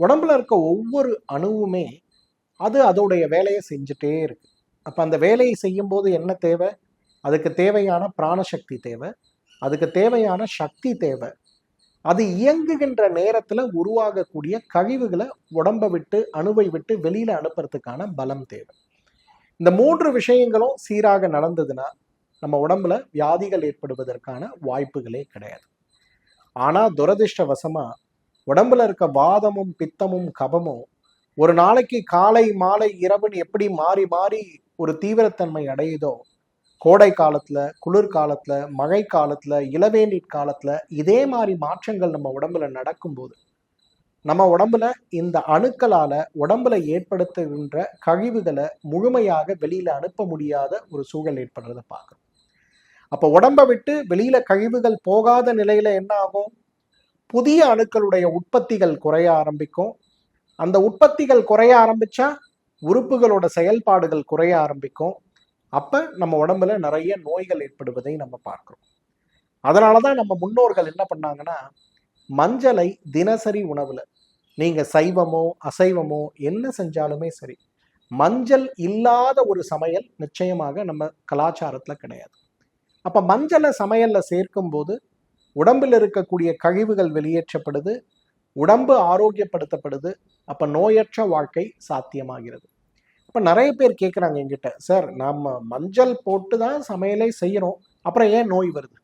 உடம்புல இருக்க ஒவ்வொரு அணுவுமே அது அதோடைய வேலையை செஞ்சுட்டே இருக்கு. அப்ப அந்த வேலையை செய்யும் போது என்ன தேவை? அதுக்கு தேவையான பிராணசக்தி தேவை, அதுக்கு தேவையான சக்தி தேவை. அது இயங்குகின்ற நேரத்துல உருவாகக்கூடிய கழிவுகளை உடம்பை விட்டு அணுவை விட்டு வெளியில அனுப்புறதுக்கான பலம் தேவை. இந்த 3 விஷயங்களும் சீராக நடந்ததுன்னா நம்ம உடம்புல வியாதிகள் ஏற்படுவதற்கான வாய்ப்புகளே கிடையாது. ஆனா துரதிர்ஷ்டவசமா உடம்புல இருக்க வாதமும் பித்தமும் கபமும் ஒரு நாளைக்கு காலை மாலை இரவுன்னு எப்படி மாறி மாறி ஒரு தீவிரத்தன்மை அடையுதோ, கோடை காலத்துல, குளிர்காலத்துல, மழை காலத்துல, இளவேநீர் காலத்துல இதே மாதிரி மாற்றங்கள் நம்ம உடம்புல நடக்கும்போது நம்ம உடம்புல இந்த அணுக்களால உடம்புல ஏற்படுத்துகின்ற கழிவுகளை முழுமையாக வெளியில அனுப்ப முடியாத ஒரு சூழல் ஏற்படுறத பார்க்கணும். அப்ப உடம்பை விட்டு வெளியில கழிவுகள் போகாத நிலையில என்ன ஆகும்? புதிய அணுக்களுடைய உற்பத்திகள் குறைய ஆரம்பிக்கும். அந்த உற்பத்திகள் குறைய ஆரம்பிச்சா உறுப்புகளோட செயல்பாடுகள் குறைய ஆரம்பிக்கும். அப்ப நம்ம உடம்புல நிறைய நோய்கள் ஏற்படுவதை நம்ம பார்க்கிறோம். அதனாலதான் நம்ம முன்னோர்கள் என்ன பண்ணாங்கன்னா, மஞ்சளை தினசரி உணவுல நீங்க சைவமோ அசைவமோ என்ன செஞ்சாலுமே சரி, மஞ்சள் இல்லாத ஒரு சமையல் நிச்சயமாக நம்ம கலாச்சாரத்துல கிடையாது. அப்ப மஞ்சளை சமையல்ல சேர்க்கும் போது உடம்பில் இருக்கக்கூடிய கழிவுகள் வெளியேற்றப்படுது, உடம்பு ஆரோக்கியப்படுத்தப்படுது. அப்ப நோயற்ற வாழ்க்கை சாத்தியமாகிறது. இப்ப நிறைய பேர் கேட்குறாங்க என்கிட்ட, சார் நம்ம மஞ்சள் போட்டு தான் சமையலை செய்யறோம், அப்புறம் ஏன் நோய் வருது?